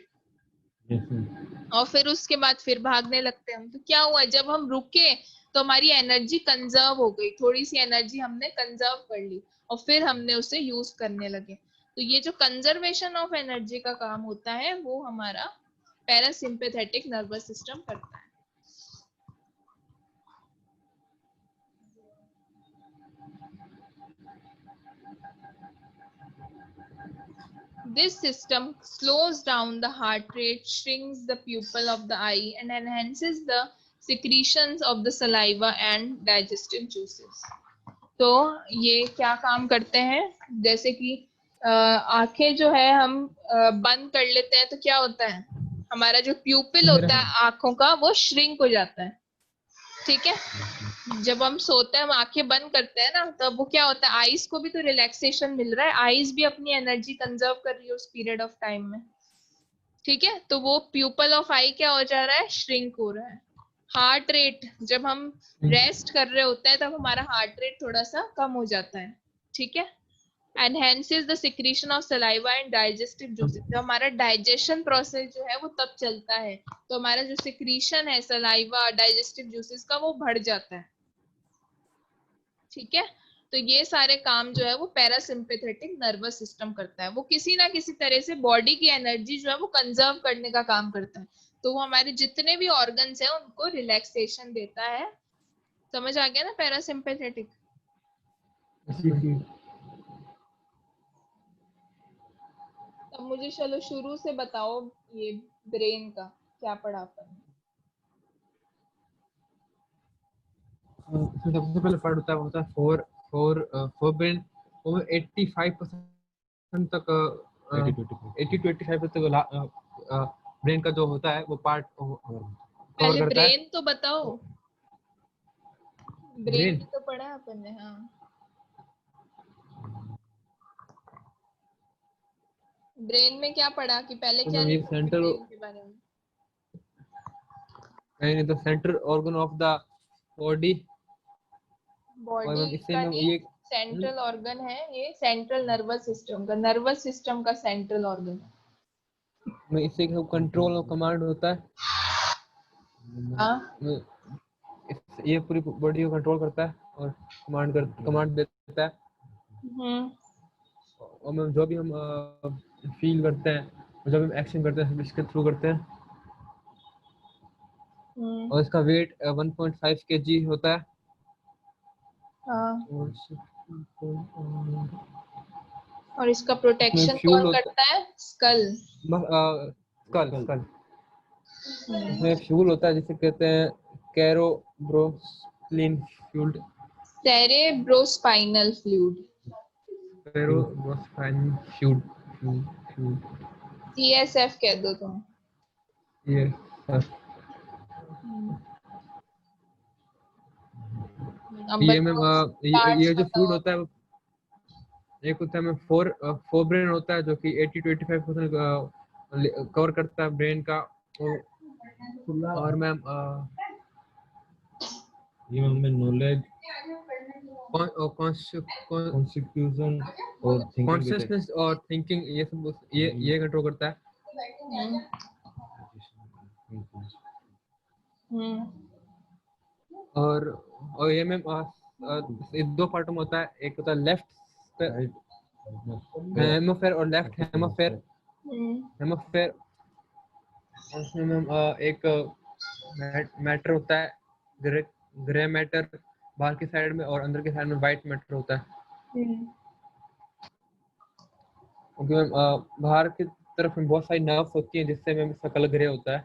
और फिर उसके बाद फिर भागने लगते हैं हम. तो क्या हुआ, जब हम रुके तो हमारी एनर्जी कंजर्व हो गई, थोड़ी सी एनर्जी हमने कंजर्व कर ली और फिर हमने उसे यूज करने लगे. तो ये जो कंजर्वेशन ऑफ एनर्जी का काम होता है वो हमारा पैरासिम्पैथेटिक नर्वस सिस्टम करता है. This system slows down the heart rate, shrinks the pupil of the eye, and enhances the secretions of the saliva and digestive juices. तो ये क्या काम करते हैं, जैसे कि आंखें जो है हम बंद कर लेते हैं तो क्या होता है, हमारा जो प्यूपिल होता है आंखों का वो श्रिंक हो जाता है. ठीक है. जब हम सोते हैं, हम आंखें बंद करते हैं ना, तब वो क्या होता है, आईज को भी तो रिलैक्सेशन मिल रहा है, आईज भी अपनी एनर्जी कंजर्व कर रही है उस पीरियड ऑफ टाइम में. ठीक है. तो वो प्यूपल ऑफ आई क्या हो जा रहा है, श्रिंक हो रहा है. हार्ट रेट, जब हम रेस्ट कर रहे होते हैं तब हमारा हार्ट रेट थोड़ा सा कम हो जाता है. ठीक है. enhances the secretion of saliva and digestive juices. तो हमारा डाइजेशन प्रोसेस जो है वो तब चलता है, तो हमारा जो सिक्रीशन है सलाइवा, डाइजेस्टिव जूसेस का, वो बढ़ जाता है. ठीक है. तो ये सारे काम जो है वो पैरासिम्पैथेटिक नर्वस सिस्टम करता है. वो किसी ना किसी तरह से बॉडी की एनर्जी जो है वो कंजर्व करने का काम करता है. तो वो हमारे जितने भी ऑर्गन्स हैं उनको रिलैक्सेशन देता है. समझ आ गया ना पैरासिम्पैथेटिक? अब मुझे चलो शुरू से बताओ, ये ब्रेन का क्या पढ़ा अपन? सबसे पहले पार्ट होता है फोर ब्रेन, वो 85% तक 80 to 85% तक ब्रेन का जो होता है वो पार्ट पहले ब्रेन तो बताओ. ब्रेन तो पढ़ा अपन ने. हाँ. ब्रेन में क्या पढ़ा कि पहले तो क्या मैम ये लिखा सेंट्रल, ब्रेन के बारे में? नहीं तो central organ of the body. और बॉडी मैम इससे का मैम नहीं, ये सेंट्रल ऑर्गन है ये, सेंट्रल नर्वस सिस्टम का, नर्वस सिस्टम का सेंट्रल ऑर्गन। में इससे कंट्रोल और कमांड होता है। हाँ ये पूरी बॉडी को कंट्रोल करता है और कमांड देता है। और मैम जो भी हम फील करते हैं, जो भी हम एक्शन करते हैं, हम इसके थ्रू करते हैं। और इसका वेट 1.5 kg होता है। हाँ। और और इसका प्रोटेक्शन फ्यूल कौन होता करता है? स्कल। स्कल स्कल इसमें फ्यूल होता है जिसे कहते हैं cerebrospinal fluid. Cerebrospinal fluid, cerebrospinal fluid CSF कह दो तुम। ये अब ये मैम बताओ पार्ट्स ये जो फ्लूइड बताओ। होता है, एक होता है मैम फोर ब्रेन होता है जो कि 80 to 85% कवर करता है ब्रेन का। और मैम ये मैम नॉलेज, कॉन्स्टिट्यूशन और थिंकिंग, कॉन्शियसनेस और थिंकिंग, ये सब ये कंट्रोल करता है। और ये मैम दो पार्टों में होता है, एक होता है लेफ्ट हेमोफेयर और लेफ्ट हेमोफेयर। उसमें मैम एक मैटर होता है, ग्रे मैटर बाहर की साइड में, और अंदर की साइड में व्हाइट मैटर होता है। क्योंकि मैम बाहर की तरफ में बहुत सारी नर्व्स होती हैं जिससे मैम इसका कलर ग्रे होता है।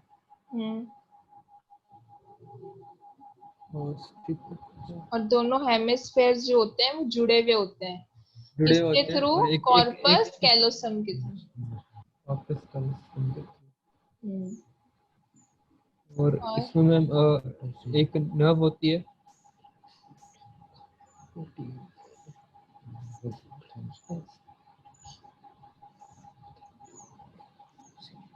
और दोनों हेमिस्फेयर्स जो होते हैं वो जुड़े हुए होते हैं, किसके थ्रू? और कॉर्पस कैलोसम के थ्रू। और इसमें मैम एक नर्व होती है,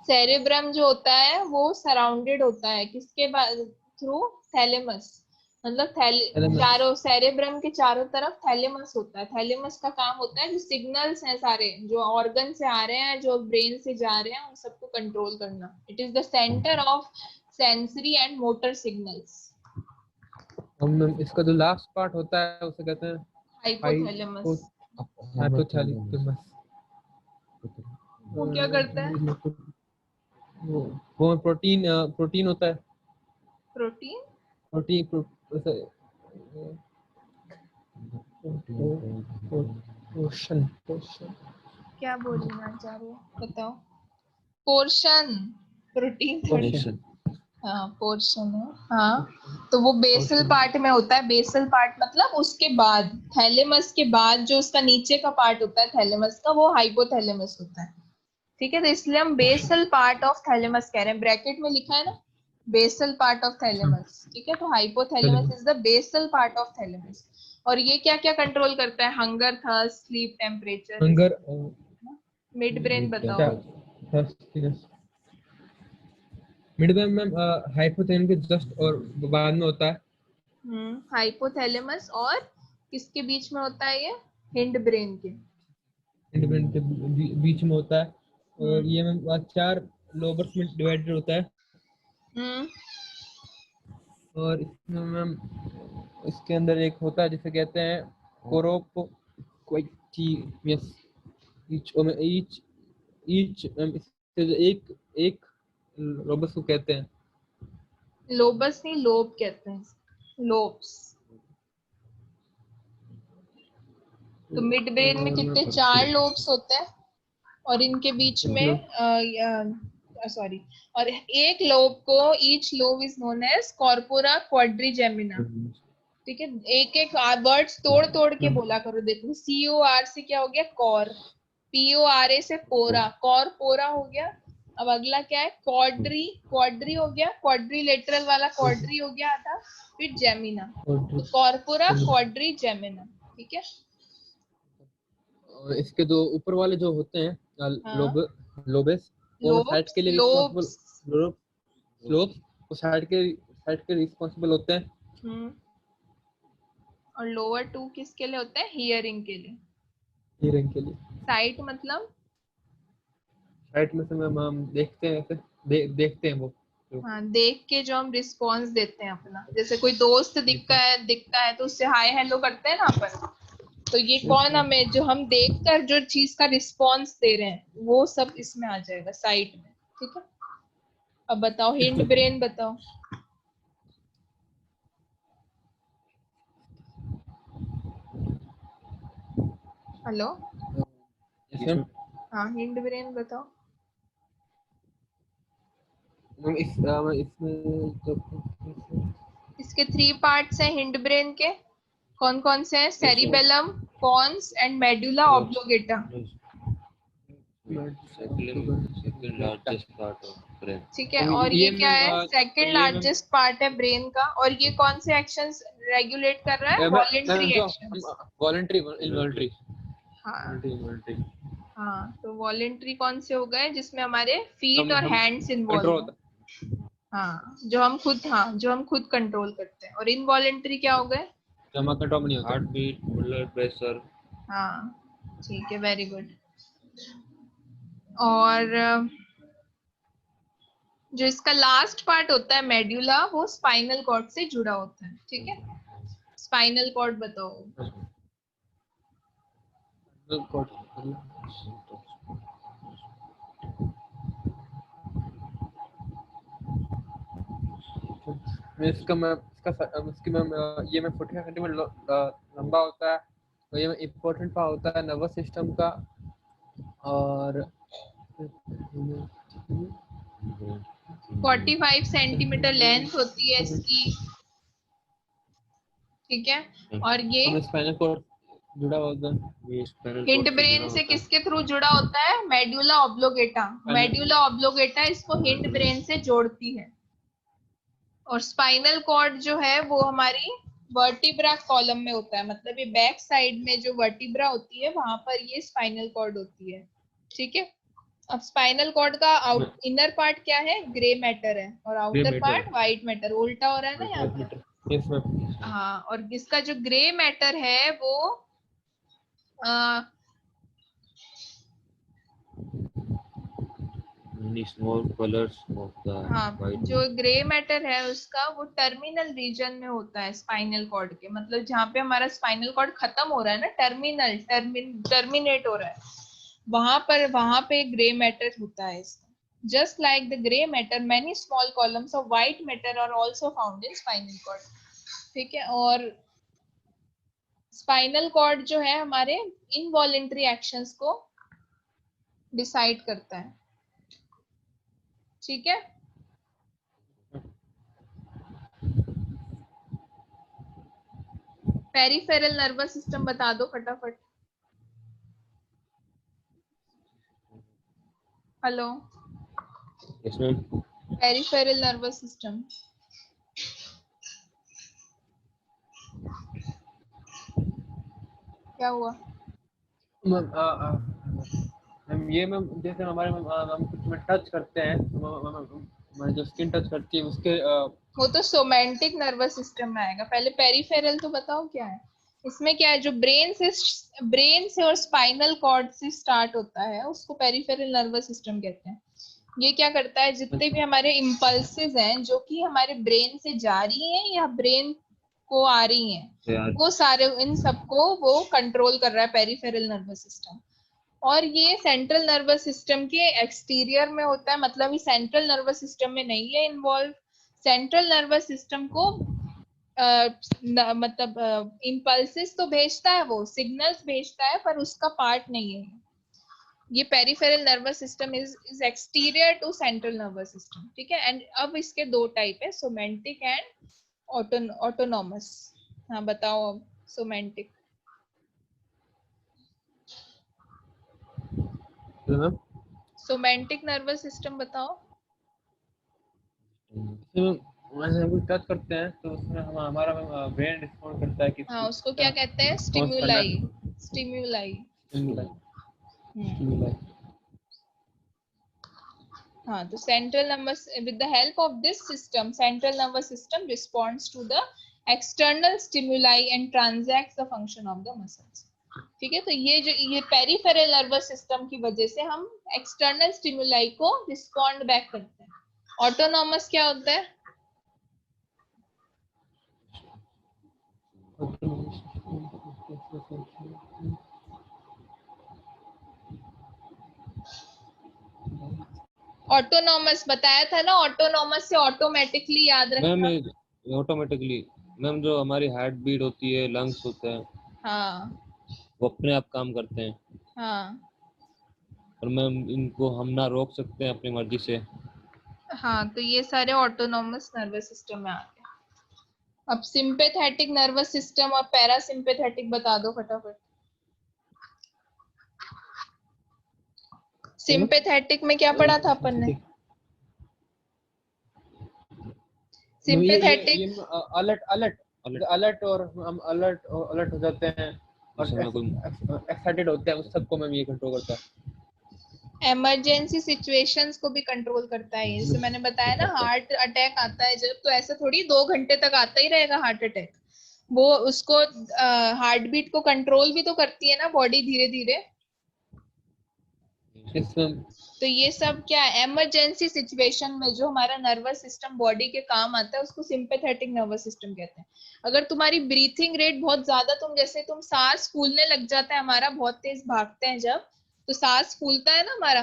सेरेब्रम जो होता है वो सराउंडेड होता है किसके थ्रू? थैलेमस। मतलब चारों, सेरेब्रम के चारों तरफ थैलेमस होता है। थैलेमस का काम होता है जो सिग्नल्स हैं सारे जो ऑर्गन से आ रहे हैं, जो ब्रेन से जा रहे हैं, उन सबको कंट्रोल करना। It is the centre of sensory and motor signals. इसका जो लास्ट पार्ट होता है उसे कहते हैं हाइपोथैलेमस। हाइपोथैलेमस। वो क्या करता है? वो प्रोटीन होता है। प्रोटीन पोर्शन क्या बोलना चाह रहे हो बताओ? पोर्शन, प्रोटीन थोड़ी। हाँ पोर्शन है। हाँ तो वो बेसल पार्ट में होता है। बेसल पार्ट मतलब उसके बाद, थैलेमस के बाद जो उसका नीचे का पार्ट होता है थैलेमस का, वो हाइपोथैलेमस होता है। ठीक है, तो इसलिए हम बेसल पार्ट ऑफ थैलेमस कह रहे हैं। ब्रैकेट में लिखा है ना बेसल पार्ट ऑफ थैलेमस। ठीक है, तो hypothalamus is the basal part of thalamus. और ये क्या क्या कंट्रोल करता है? Hunger, thirst, sleep, temperature. Hunger. Midbrain बताओ। मिड ब्रेन में हाइपोथैलेमस के जस्ट और बाद में होता है। हाइपोथैलेमस और किसके बीच में होता है ये? हिंड ब्रेन के। हिंड ब्रेन के बीच में होता है। और ये मैम 4 लोबर्स में डिवाइडेड होता है। और इसमें मैम इसके अंदर एक होता है जिसे कहते हैं कोरोपोक्वाइटियस। ईच एक लोबस को कहते हैं। लोबस नहीं, लोब कहते हैं, लोब्स। तो मिड ब्रेन में कितने? 4 लोब्स होते हैं और इनके बीच में सॉरी, और एक लोब को, each lobe is known as corpora quadrigemina. ठीक है, एक एक वर्ड्स तोड़ तोड़ के बोला करो। देखो COR से क्या हो गया? कॉर। PORA से पोरा, कॉर पोरा हो गया। अब अगला क्या है? क्वाड्री, क्वाड्री हो गया, क्वाड्रिलेटरल वाला क्वाड्री हो गया आधा, फिर जेमिना, तो कॉर्पोरा क्वाड्री जेमिना। ठीक है, इसके दो ऊपर वाले जो होते हैं लोब लोबस और साइड के लिए रिस्पांसिबल स्लोप्स वो साइड के रिस्पांसिबल होते हैं। और लोअर 2 किसके लिए होते हैं? हियरिंग के लिए। हियरिंग के लिए। साइट मतलब साइट में से हम देखते हैं ऐसे देखते हैं वो। हाँ, देख के जो हम रिस्पॉन्स देते हैं अपना, जैसे कोई दोस्त दिखता है तो उससे हाय हेलो करते हैं ना अपन, तो ये कौन हमें जो हम देखकर जो चीज का रिस्पॉन्स दे रहे हैं वो सब इसमें आ जाएगा साइट में। ठीक है, अब बताओ हिंड ब्रेन बताओ। हेलो, हाँ हिंड ब्रेन बताओ। इसके 3 पार्ट्स हैं हिंड ब्रेन के, कौन कौन से हैं? Cerebellum, pons and medulla oblongata. Second largest part of brain. ठीक है, और ये क्या है? सेकंड लार्जेस्ट पार्ट है ब्रेन का। और ये कौन से एक्शंस रेगुलेट कर रहा है? Voluntary actions. Voluntary involuntary. हाँ, तो वॉलेंट्री कौन से हो गए? जिसमें हमारे फीट और हैंड्स इन्वॉल्व हैं। हाँ, जो हम खुद कंट्रोल करते हैं। और इनवॉलेंट्री क्या हो गए? जमा कंट्रोल नहीं होता। Heart beat, blood pressure. हाँ ठीक है, वेरी गुड। और जो इसका लास्ट पार्ट होता है मेडुला, वो स्पाइनल कॉर्ड से जुड़ा होता है। ठीक है, स्पाइनल कॉर्ड बताओ। इसका ये में 45 सेंटीमीटर लंबा होता है, तो ये इम्पोर्टेंट पार्ट होता है नर्वस सिस्टम का। और 45 सेंटीमीटर लेंथ होती है इसकी। ठीक है, और ये स्पाइनल कॉर्ड जुड़ा होता है। हिंड ब्रेन से किसके थ्रू जुड़ा होता है? मेडुला ऑब्लोगेटा। मेडुला ऑब्लोगेटा इसको हिंड ब्रेन से जोड़ती है। और स्पाइनल कॉर्ड जो है वो हमारी वर्टिब्रा कॉलम में होता है, मतलब ये बैक साइड में जो वर्टिब्रा होती है वहां पर ये स्पाइनल कॉर्ड होती है। ठीक है, अब स्पाइनल कॉर्ड का इनर पार्ट क्या है? ग्रे मैटर है, और आउटर पार्ट व्हाइट मैटर। उल्टा हो रहा है ना यहाँ पे? हाँ, और इसका जो ग्रे मैटर है वो small colours of the white. जो ग्रे मैटर है उसका वो टर्मिनल रीजन में होता है स्पाइनल कॉर्ड के, मतलब जहाँ पे हमारा स्पाइनल कॉर्ड खत्म हो रहा है ना, टर्मिनेट हो रहा है, वहां पे ग्रे मैटर होता है इसका। Just like the grey matter, many small columns of white matter are also found in spinal cord. ठीक है, और स्पाइनल कॉर्ड जो है हमारे इनवॉलेंट्री एक्शंस को डिसाइड करता है। ठीक है, पेरिफेरल नर्वस सिस्टम बता दो फटाफट। Hello, yes ma'am. Peripheral nervous system क्या हुआ? ये मैम जैसे हमारे हम कुछ में टच करते हैं, जो स्किन टच करती है उसके वो तो सोमेंटिक नर्वस सिस्टम में आएगा। पहले पेरिफेरल तो बताओ क्या है। इसमें क्या है? जो ब्रेन से और स्पाइनल कॉर्ड से स्टार्ट होता है उसको पेरिफेरल नर्वस सिस्टम कहते हैं। ये क्या करता है? जितने भी हमारे इम्पल्सेस हैं जो कि हमारे ब्रेन से जा रही हैं या ब्रेन को आ रही हैं, वो सारे इन सबको वो कंट्रोल कर रहा है पेरिफेरल नर्वस सिस्टम। और ये सेंट्रल नर्वस सिस्टम के एक्सटीरियर में होता है, मतलब ये सेंट्रल नर्वस सिस्टम में नहीं है इन्वॉल्व। सेंट्रल नर्वस सिस्टम को मतलब इम्पल्सेस तो भेजता है, वो सिग्नल्स भेजता है, पर उसका पार्ट नहीं है ये। Peripheral nervous system is exterior to central nervous system. ठीक है, एंड अब इसके 2 टाइप है, सोमेंटिक एंड ऑटोनॉमस। हाँ बताओ अब सोमेंटिक। सोमेंटिक नर्वस सिस्टम बताओ। वैसे हम कुछ टच करते हैं तो उसमें हमारा ब्रेन रिस्पॉन्ड करता है कि हाँ, उसको क्या कहते हैं? स्टिमुलाई। हाँ, तो central nervous with the help of this system central nervous system responds to the external stimuli and transacts the function of the muscles. ठीक है, तो ये पेरिफेरल नर्वस सिस्टम की वजह से हम एक्सटर्नल स्टिमुलाई को रिस्पॉन्ड बैक करते हैं। ऑटोनॉमस क्या होता है? ऑटोनॉमस बताया था ना, ऑटोनॉमस से ऑटोमेटिकली याद रखना। मैम ऑटोमेटिकली मैम जो हमारी हार्ट बीट होती है, लंग्स होते हैं, हाँ वो अपने आप काम करते हैं। हाँ और मैम इनको हम ना रोक सकते हैं अपनी मर्जी से। हाँ, तो ये सारे ऑटोनॉमस नर्वस सिस्टम में आ गए। अब सिंपैथेटिक नर्वस सिस्टम और पैरासिम्पैथेटिक बता दो फटाफट। सिंपैथेटिक में क्या पढ़ा था अपन ने? सिंपैथेटिक अलर्ट अलर्ट अलर्ट और हम अलर्ट हो जाते हैं और एक्साइटेड होते हैं, उस सबको मैम ये कंट्रोल करता है। इमरजेंसी सिचुएशंस को भी कंट्रोल करता है। जैसे मैंने बताया ना, हार्ट अटैक आता है जब, तो ऐसा थोड़ी 2 घंटे तक आता ही रहेगा हार्ट अटैक। वो उसको हार्ट बीट को कंट्रोल भी तो करती है ना बॉडी धीरे धीरे। तो ये सब क्या है, इमरजेंसी सिचुएशन में जो हमारा नर्वस सिस्टम बॉडी के काम आता है उसको सिंपैथेटिक नर्वस सिस्टम कहते हैं। अगर तुम्हारी ब्रीथिंग रेट बहुत ज्यादा, तुम सांस फूलने लग जाता है हमारा, बहुत तेज भागते हैं जब, तो सांस फूलता है ना हमारा,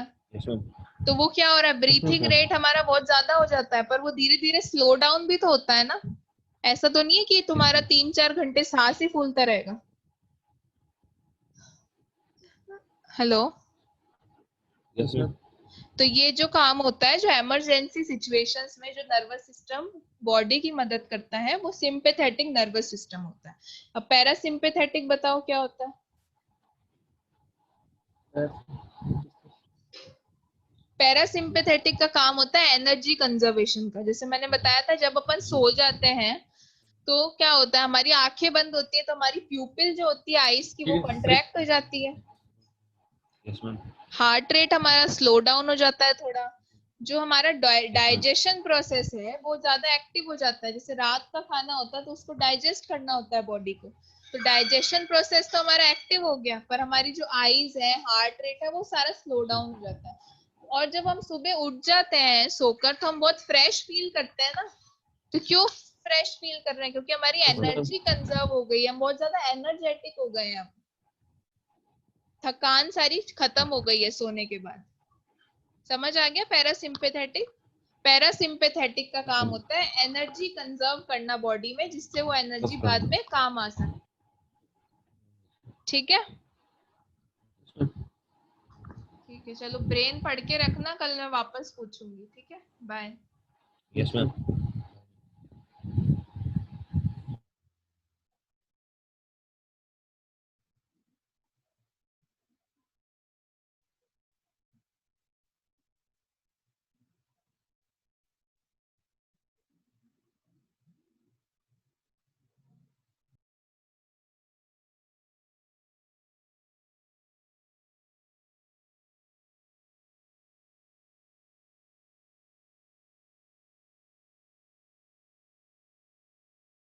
तो वो क्या हो रहा है, ब्रीथिंग रेट हमारा बहुत ज्यादा हो जाता है, पर वो धीरे धीरे स्लो डाउन भी तो होता है ना। ऐसा तो नहीं है कि तुम्हारा 3-4 घंटे सांस ही फूलता रहेगा। हेलो। तो ये जो काम होता है, जो इमरजेंसी सिचुएशंस में जो नर्वस सिस्टम बॉडी की मदद करता है, वो सिंपैथेटिक नर्वस सिस्टम होता है। अब पैरासिम्पैथेटिक बताओ क्या होता है? पैरासिम्पैथेटिक का काम होता है एनर्जी कंजर्वेशन का। जैसे मैंने बताया था, जब अपन सो जाते हैं तो क्या होता है, हमारी आंखें बंद होती है तो हमारी प्यूपिल जो होती है आईज की, वो कॉन्ट्रैक्ट हो जाती है। हार्ट रेट हमारा स्लो डाउन हो जाता है थोड़ा। जो हमारा डाइजेशन प्रोसेस है वो ज्यादा एक्टिव हो जाता है। जैसे रात का खाना होता है तो उसको डाइजेस्ट करना होता है बॉडी को, तो डाइजेशन प्रोसेस तो हमारा एक्टिव हो गया, पर हमारी जो आईज है, हार्ट रेट है, वो सारा स्लो डाउन हो जाता है। और जब हम सुबह उठ जाते हैं सोकर, तो हम बहुत फ्रेश फील करते हैं ना। तो क्यों फ्रेश फील कर रहे हैं? क्योंकि हमारी एनर्जी कंजर्व हो गई है, हम बहुत ज्यादा एनर्जेटिक हो गए हैं। थकान सारी खत्म हो गई है सोने के बाद। समझ आ गया? पैरासिम्पैथेटिक का काम होता है एनर्जी कंजर्व करना बॉडी में, जिससे वो एनर्जी बाद में काम आ सके। ठीक है, ठीक है, चलो ब्रेन पढ़ के रखना, कल मैं वापस पूछूंगी। ठीक है, बाय। Yes ma'am.